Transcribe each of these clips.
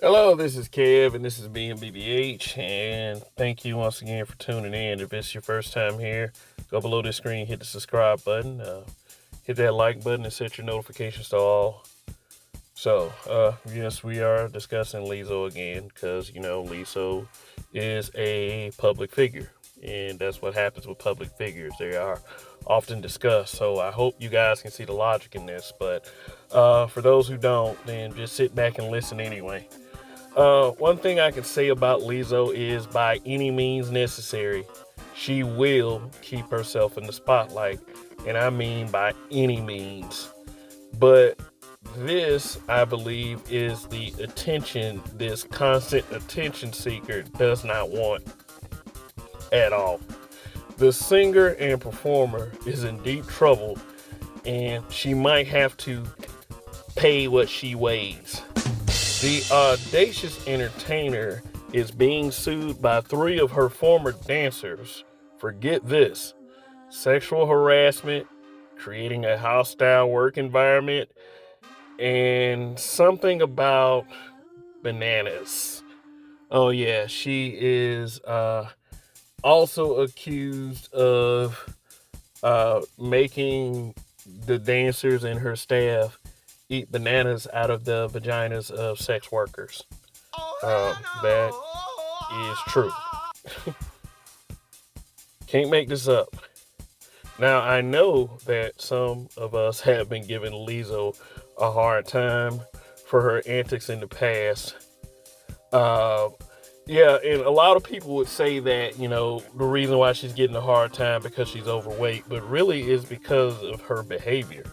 Hello, this is Kev, and this is BMBBH, and thank you once again for tuning in. If it's your first time here, go below this screen, hit the subscribe button, hit that like button, and set your notifications to all. So, yes, we are discussing Lizzo again, because, Lizzo is a public figure, and that's what happens with public figures. They are often discussed, so I hope you guys can see the logic in this, but for those who don't, then just sit back and listen anyway. One thing I can say about Lizzo is by any means necessary, she will keep herself in the spotlight. And I mean by any means. But this, I believe, is the attention this constant attention seeker does not want at all. The singer and performer is in deep trouble, and she might have to pay what she weighs. The audacious entertainer is being sued by 3 of her former dancers for, get this, sexual harassment, creating a hostile work environment, and something about bananas. Oh yeah, she is also accused of making the dancers and her staff eat bananas out of the vaginas of sex workers. That is true. Can't make this up. Now, I know that some of us have been giving Lizzo a hard time for her antics in the past. Yeah, and a lot of people would say that, the reason why she's getting a hard time because she's overweight, but really is because of her behavior.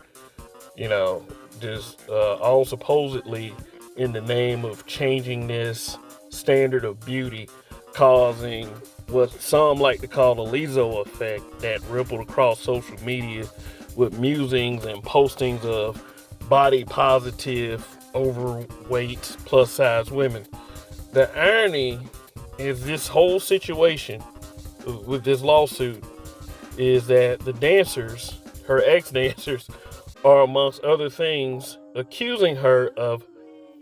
Just all supposedly in the name of changing this standard of beauty, causing what some like to call the Lizzo effect that rippled across social media with musings and postings of body positive, overweight, plus size women. The irony is this whole situation with this lawsuit is that the dancers, her ex-dancers, are, amongst other things, accusing her of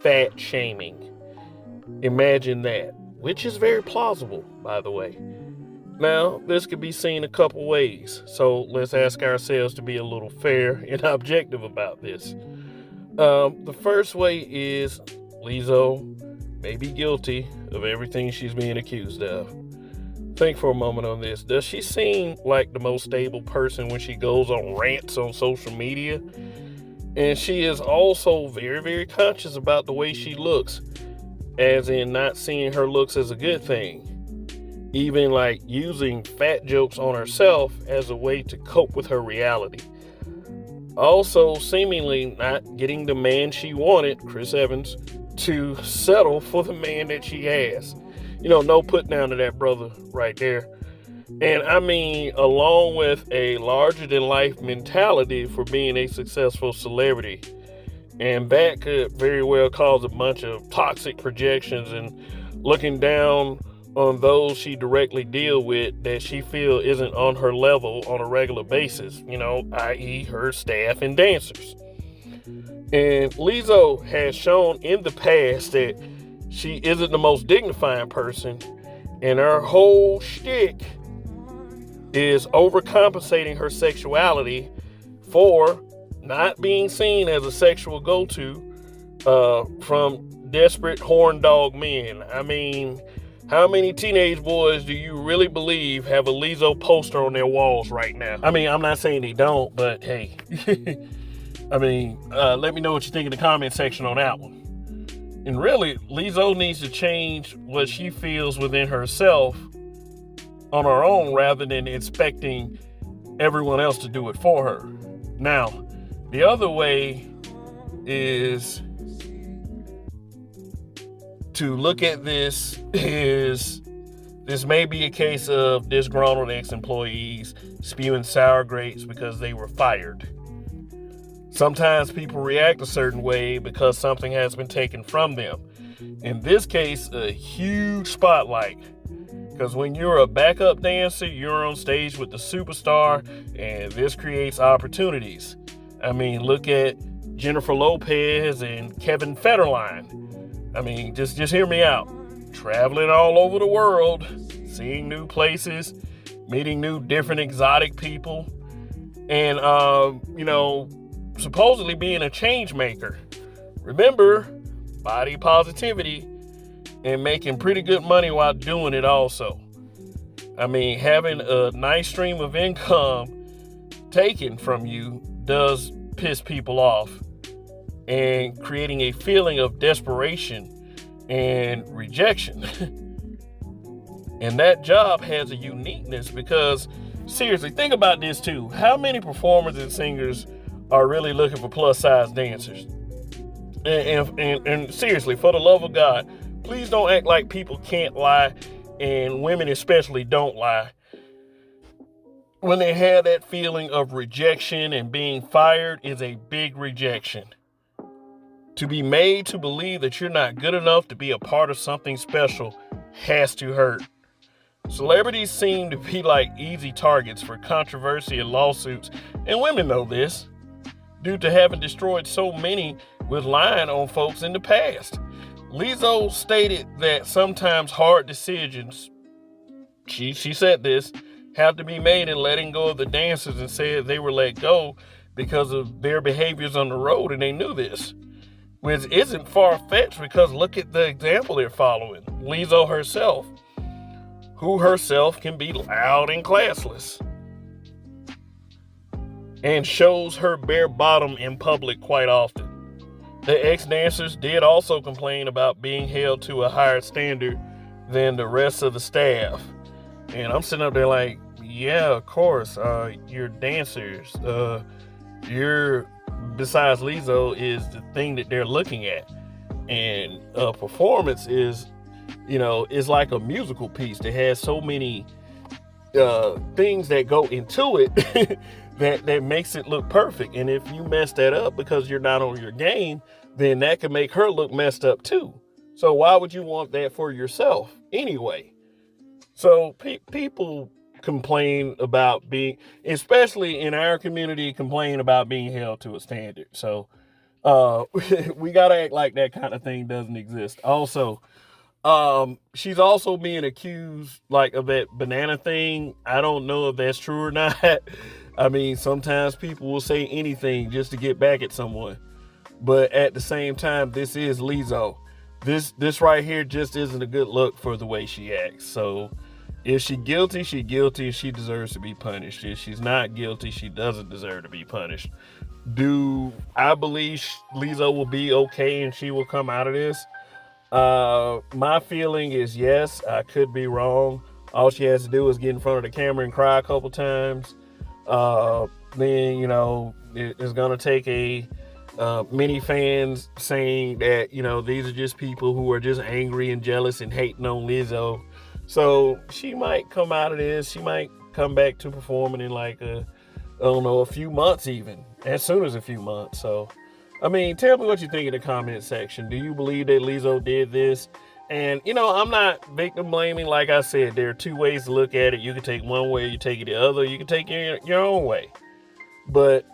fat shaming. Imagine that, which is very plausible, by the way. Now, this could be seen a couple ways, so let's ask ourselves to be a little fair and objective about this. The first way is Lizzo may be guilty of everything she's being accused of. Think for a moment on this. Does she seem like the most stable person when she goes on rants on social media? And she is also very, very conscious about the way she looks, as in not seeing her looks as a good thing. Even like using fat jokes on herself as a way to cope with her reality. Also, seemingly not getting the man she wanted, Chris Evans, to settle for the man that she has. No put down to that brother right there. And I mean, along with a larger than life mentality for being a successful celebrity. And that could very well cause a bunch of toxic projections and looking down on those she directly deal with that she feel isn't on her level on a regular basis, i.e. her staff and dancers. And Lizzo has shown in the past that she isn't the most dignifying person, and her whole shtick is overcompensating her sexuality for not being seen as a sexual go-to from desperate horn dog men. I mean, how many teenage boys do you really believe have a Lizzo poster on their walls right now? I mean, I'm not saying they don't, but hey. Let me know what you think in the comment section on that one. And really, Lizzo needs to change what she feels within herself on her own rather than expecting everyone else to do it for her. Now, the other way is to look at this may be a case of disgruntled ex-employees spewing sour grapes because they were fired. Sometimes people react a certain way because something has been taken from them. In this case, a huge spotlight. Because when you're a backup dancer, you're on stage with the superstar, and this creates opportunities. I mean, look at Jennifer Lopez and Kevin Federline. I mean, just hear me out. Traveling all over the world, seeing new places, meeting new different exotic people, and, supposedly being a change maker. Remember, body positivity and making pretty good money while doing it also. I mean, having a nice stream of income taken from you does piss people off, and creating a feeling of desperation and rejection. And that job has a uniqueness because, seriously, think about this too. How many performers and singers are really looking for plus size dancers? And seriously, for the love of God, please don't act like people can't lie, and women especially don't lie. When they have that feeling of rejection, and being fired is a big rejection. To be made to believe that you're not good enough to be a part of something special has to hurt. Celebrities seem to be like easy targets for controversy and lawsuits, and women know this, due to having destroyed so many with lying on folks in the past. Lizzo stated that sometimes hard decisions, she said this, have to be made in letting go of the dancers, and said they were let go because of their behaviors on the road, and they knew this. Which isn't far-fetched, because look at the example they're following. Lizzo herself, who herself can be loud and classless, and shows her bare bottom in public quite often. The ex-dancers did also complain about being held to a higher standard than the rest of the staff. And I'm sitting up there like, yeah, of course, you're dancers. You're, besides Lizzo, is the thing that they're looking at. And a performance is like a musical piece that has so many things that go into it that makes it look perfect. And if you mess that up because you're not on your game, then that can make her look messed up too. So why would you want that for yourself anyway? So people complain about being, especially in our community, complain about being held to a standard. So we gotta act like that kind of thing doesn't exist. Also, she's also being accused like of that banana thing. I don't know if that's true or not. I mean, sometimes people will say anything just to get back at someone. But at the same time, this is Lizzo. This right here just isn't a good look for the way she acts. So if she's guilty, she's guilty. She deserves to be punished. If she's not guilty, she doesn't deserve to be punished. Do I believe Lizzo will be okay and she will come out of this? My feeling is yes. I could be wrong. All she has to do is get in front of the camera and cry a couple times. Then, it's going to take many fans saying that, these are just people who are just angry and jealous and hating on Lizzo. So she might come out of this. She might come back to performing in a few months even. As soon as a few months. So, I mean, tell me what you think in the comment section. Do you believe that Lizzo did this? And, I'm not victim blaming. Like I said, there are two ways to look at it. You can take one way, you take it the other. You can take it your own way. But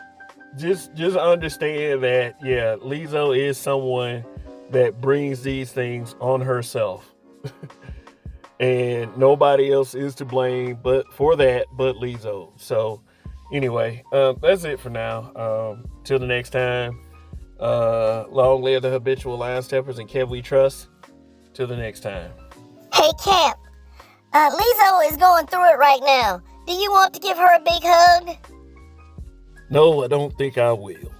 just understand that, yeah, Lizzo is someone that brings these things on herself. And nobody else is to blame but Lizzo. So anyway, that's it for now. Till the next time, long live the habitual line steppers and Kev we trust. Till the next time. Hey Kev, Lizzo is going through it right now. Do you want to give her a big hug? No, I don't think I will.